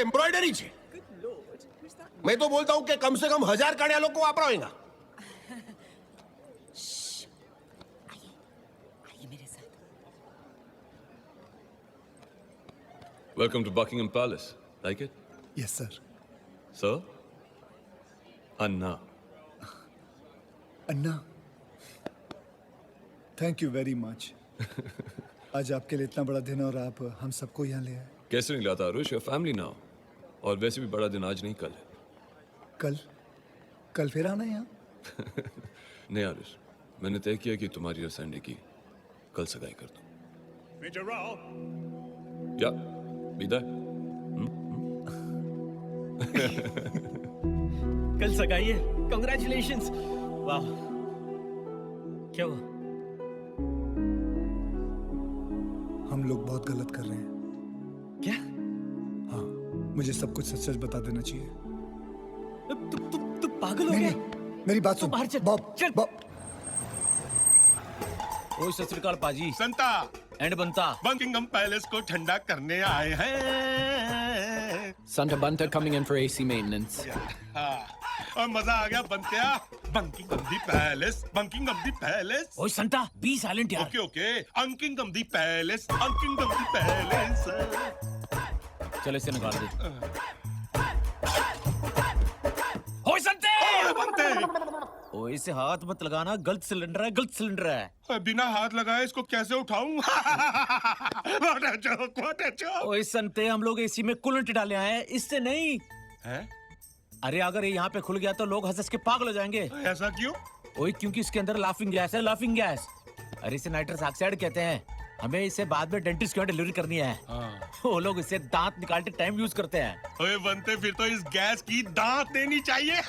Embroidery છે. मैं तो बोलता हूँ कि कम से कम 1000 काड़िया लोग को वापराएगा. आइए मेरे साथ. Welcome to Buckingham Palace. Like it? Yes, sir. Sir? Anna. Anna, thank you very much. आज आपके लिए इतना बड़ा दिन और आप हम सबको यहाँ ले आए. कैसे नहीं लाता अरुष? Your family now. और वैसे भी बड़ा दिन आज नहीं कल है. कल फिर आना यहाँ? नहीं आरुष, मैंने तय किया कि तुम्हारी और सैंडी की कल सगाई कर दूं. Major Rao, क्या? विदा? कल सगाई है. Congratulations. वाह. क्या हुआ? हम लोग बहुत गलत कर रहे हैं. क्या? हाँ, मुझे सब कुछ सच सच बता देना चाहिए. तू पागल हो नहीं, गया? नहीं, मेरी बात सुन. बाहर चल. बॉब, चल. बॉब. ओए सत श्री अकाल पाजी. संता एंड बनता. बकिंगम पैलेस को ठंडा करने आए हैं. Santa Bunta coming in for AC maintenance. हाँ, और मजा आ गया बनतिया. बकिंगम दी पैलेस, बकिंगम दी पैलेस. ओए संता, बी साइलेंट यार. ओके ओके, अंकिंगम दी पैलेस, अंकिंगम दी पैलेस. चल इसे निकाल दे. ओए संते. ओए बनते. ओए इसे हाथ मत लगाना, गलत सिलेंडर है, गलत सिलेंडर है. बिना हाथ लगाए इसको कैसे उठाऊं? What a joke, what a joke. ओए संते, हम लोग एसी में कूलेंट डाले आए हैं, इससे नहीं. हैं? अरे अगर ये यहाँ पे खुल गया तो लोग हंस के पागल हो जाएंगे. ऐसा क्यों? ओए क्योंकि इसके अंदर लाफिंग गैस है, लाफिंग गैस. अरे इसे नाइट्रस ऑक्साइड कहते हैं. हमें इसे बाद में डेंटिस्ट को डिलीवरी करनी है. वो लोग इसे दांत निकालते टाइम यूज करते हैं. ओए बनते, फिर तो इस गैस की दांत देनी चाहिए.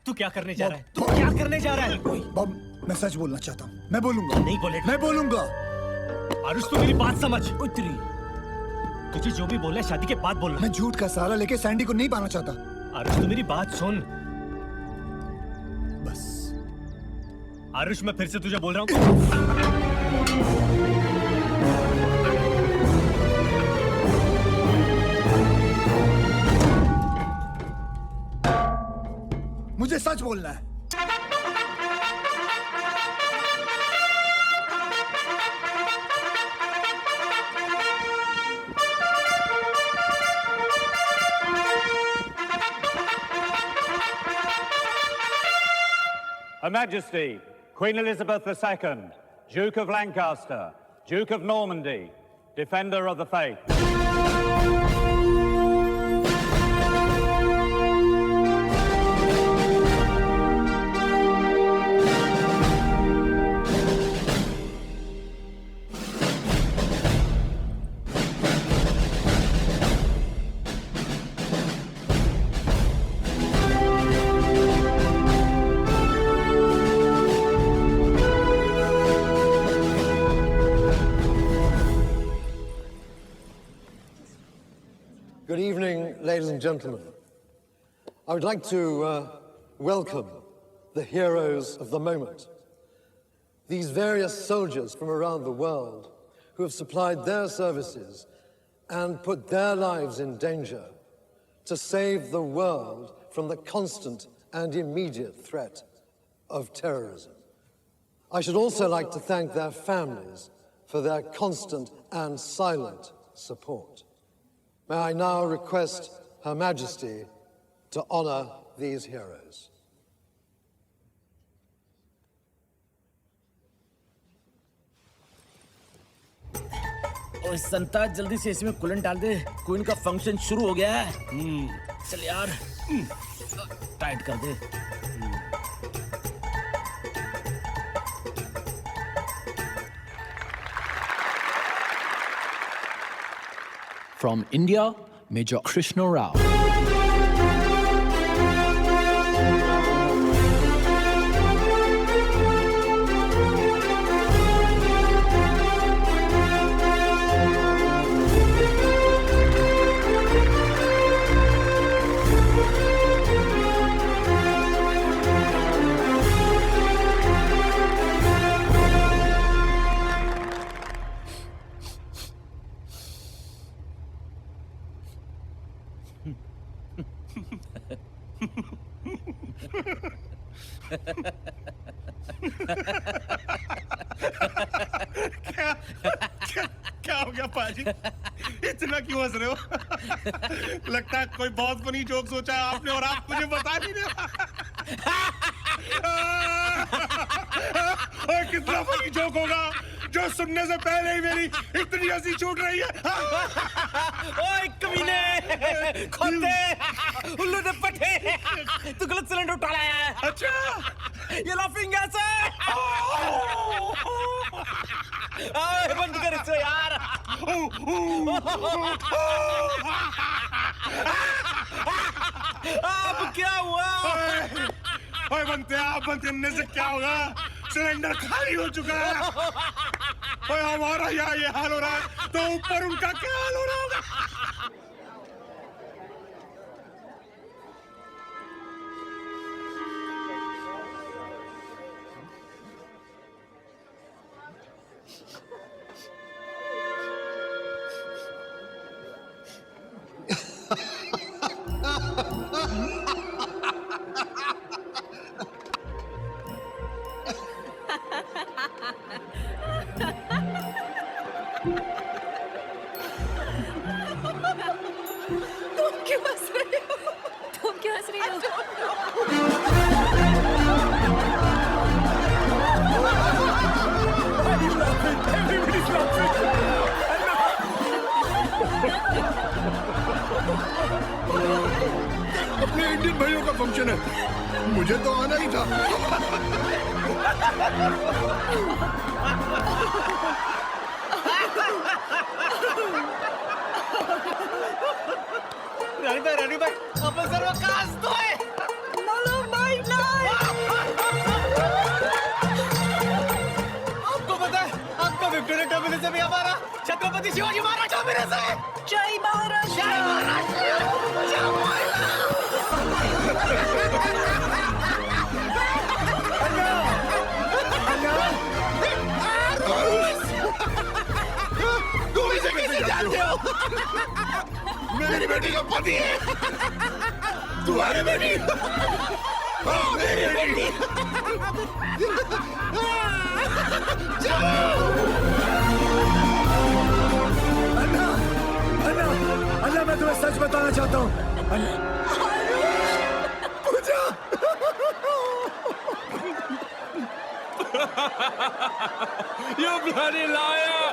तू क्या करने जा रहा है? तू क्या करने जा रहा है? बॉब, मैं सच बोलना चाहता हूँ. मैं बोलूंगा. नहीं बोलेगा. मैं बोलूंगा. आरुष तू मेरी बात समझ. उतरी. तुझे जो भी बोलना है शादी के बाद बोलना. मैं झूठ का सहारा लेके सैंडी को नहीं पाना चाहता. आरुष तू मेरी बात सुन. बस. आरुष मैं फिर से तुझे बोल रहा हूँ. मुझे सच बोलना है. Her Majesty, Queen Elizabeth II, Duke of Lancaster, Duke of Normandy, Defender of the Faith. Good evening, ladies and gentlemen. I would like to welcome the heroes of the moment. These various soldiers from around the world who have supplied their services and put their lives in danger to save the world from the constant and immediate threat of terrorism. I should also like to thank their families for their constant and silent support. May I now request Her Majesty to honor these heroes. ओए संता जल्दी से इसमें coolant डाल दे. Queen का function शुरू हो गया है. चल यार. टाइट कर दे. From India, Major Krishna Rao. क्या हो गया पाजी? इतना क्यों हंस रहे हो? लगता है कोई बहुत फनी जोक सोचा है आपने और आप मुझे बता नहीं रहे। कितना फनी जोक होगा जो सुनने से पहले ही मेरी इतनी हंसी छूट रही है। ओए कमीने, खोते, उल्लू दे पट्टे, तू गलत सिलेंडर उठा लाया है। अच्छा, ये लाफिंग गैस है। ओए बंद कर इसे यार। अब क्या हुआ? ओए बनते से क्या होगा? सिलेंडर खाली हो चुका है। ओए हमारा यहाँ ये हाल हो रहा है तो ऊपर उनका क्या हाल हो रहा होगा? तुम क्यों हंस रहे हो? अपने इंडियन भाइयों का फंक्शन है, मुझे तो आना ही था। रानी भाई, अपन सर्व कास तो है। आपको पता है, आपका विक्टोरिया टर्मिनस से भी हमारा छत्रपति शिवाजी महाराज टर्मिनस है। जय महाराज, जय महाराज, जय तुम इसे कैसे जानते हो? मेरी बेटी का पति है। तुम्हारी बेटी? हाँ, मेरी बेटी। अन्ना, मैं तुम्हें सच बताना चाहता हूँ। पूजा, You bloody liar!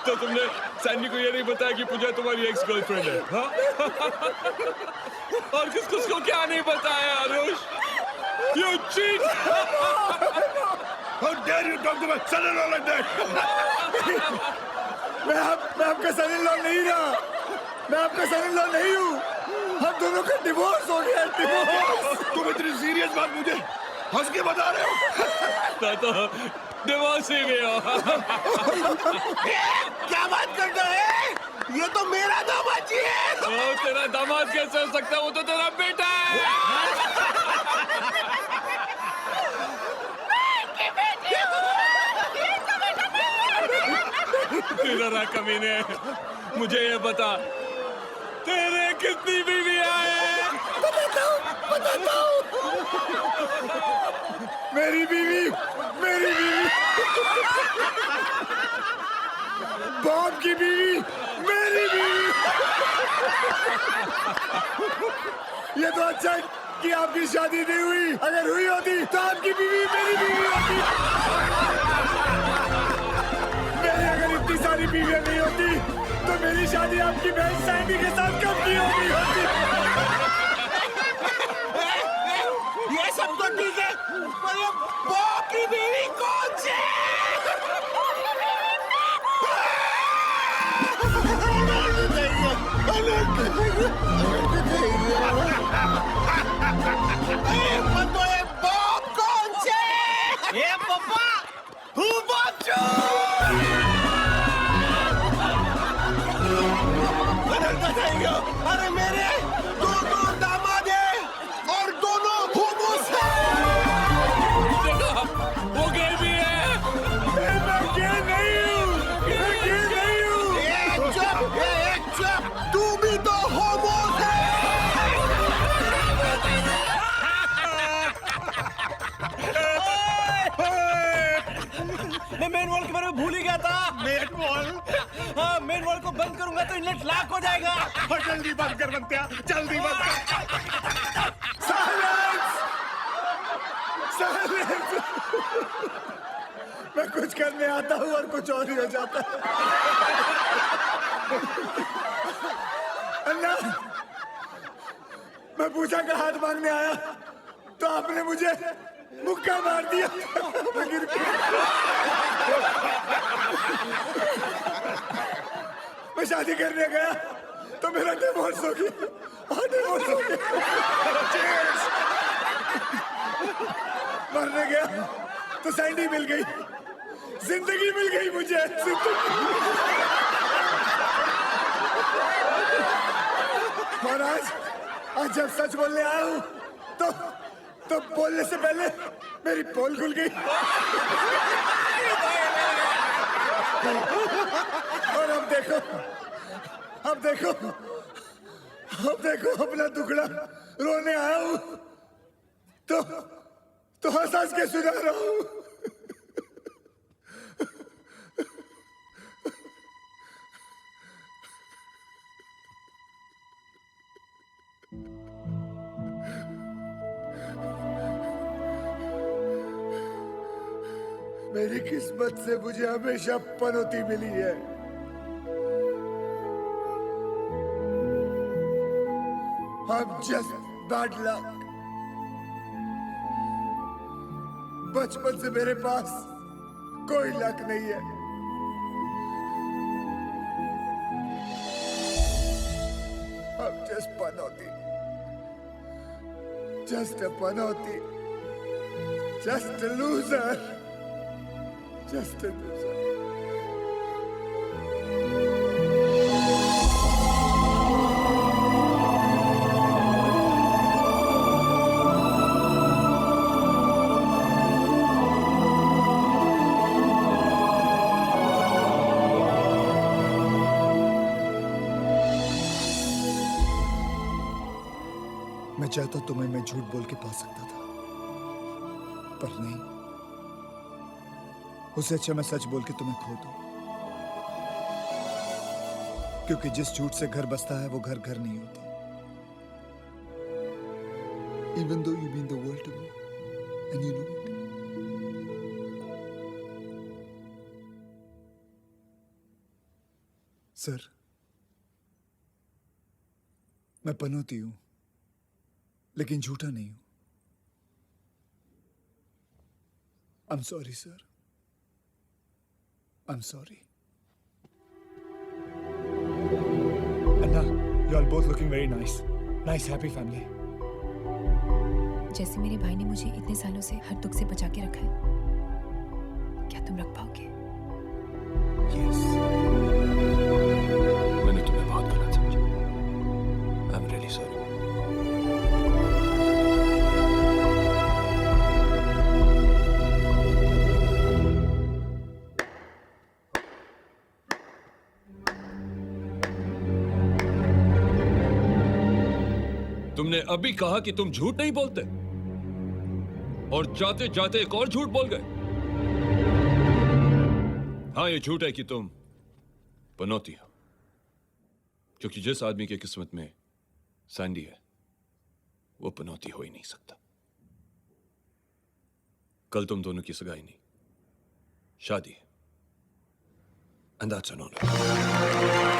तो तुमने सैनी को ये नहीं बताया कि पूजा तुम्हारी एक्स गर्लफ्रेंड है, हाँ? और किसको क्या नहीं बताया, Aarush? You cheat! How dare you talk to my son-in-law like that? मैं आपका सन-इन-लॉ नहीं रहा। मैं आपका सन-इन-लॉ नहीं हूँ। हम दोनों का डिवोर्स हो गया, डिवोर्स। तुम इतनी सीरियस बात मुझे हंस के बता रहे हो? तो डिवोर्स ही गया। क्या बात करता है? ये तो मेरा दामाद जी है। ओ, तेरा दामाद कैसे हो सकता है? वो तो तेरा बेटा है। तेरा कमीने, मुझे ये बता, तेरे कितनी बीवियां हैं? बताता हूँ। मेरी बीवी, बाप की बीवी, मेरी बीवी। ये तो अच्छा है कि आपकी शादी नहीं हुई। अगर हुई होती तो आपकी बीवी मेरी बीवी होती। मेरी अगर इतनी सारी बीवियां नहीं होती तो मेरी शादी आपकी बहन सैंडी के साथ कब की होती। ये सब तो ठीक है, पर ये बाप की बीवी कौन सी? बाप कौन से? ये पप्पा, हु बाप जो? अरे मेरे दो दामाद हैं और दोनों हुमुस हैं। वो गए भी है। मैं गे नहीं हूँ। चुप, तू भी तू तो होमो मैं मेन वॉल के बारे में भूल ही गया था। मेन वॉल हाँ, मेन वॉल को बंद करूंगा तो इनलेट लॉक हो जाएगा। जल्दी बंद कर बनत्या, जल्दी बंद कर। मैं कुछ करने आता हूँ और कुछ और ही हो जाता है। अन्ना, मैं पूजा का हाथ मांगने आया तो आपने मुझे मुक्का मार दिया। मैं गिर गया। मैं शादी करने गया तो मेरा डिवोर्स हो गया। हाँ, डिवोर्स हो गया। मरने गया तो सैंडी मिल गई। जिंदगी मिल गई मुझे, और आज जब सच बोलने आया हूं तो बोलने से पहले मेरी पोल खुल गई। और अब देखो अपना टुकड़ा रोने आया हूं तो हंस के सुना रहा हूं। मेरी किस्मत से मुझे हमेशा पनौती मिली है। I'm just bad luck। बचपन से मेरे पास कोई लक नहीं है। I'm just Panauti, just a Panauti, just a loser, just a loser। मैं चाहता तुम्हें मैं झूठ बोल के पा सकता था, पर नहीं। उससे अच्छा मैं सच बोल के तुम्हें खो दूं, क्योंकि जिस झूठ से घर बसता है वो घर घर नहीं होता। Even though you mean the world to me and you know it। Sir, मैं पनौती हूं लेकिन झूठा नहीं हूं। I'm sorry, sir। I'm sorry। Anna, you all both looking very nice. Nice, happy family। जैसे मेरे भाई ने मुझे इतने सालों से हर दुख से बचा के रखा है, क्या तुम रख पाओगे? Yes। मैंने तुम्हें बहुत गलत समझा। I'm really sorry। तुमने अभी कहा कि तुम झूठ नहीं बोलते, और जाते जाते एक और झूठ बोल गए। हाँ, ये झूठ है कि तुम पनौती हो, क्योंकि जिस आदमी की किस्मत में सैंडी है वो पनौती हो ही नहीं सकता। कल तुम दोनों की सगाई नहीं, शादी है, and that's an honor।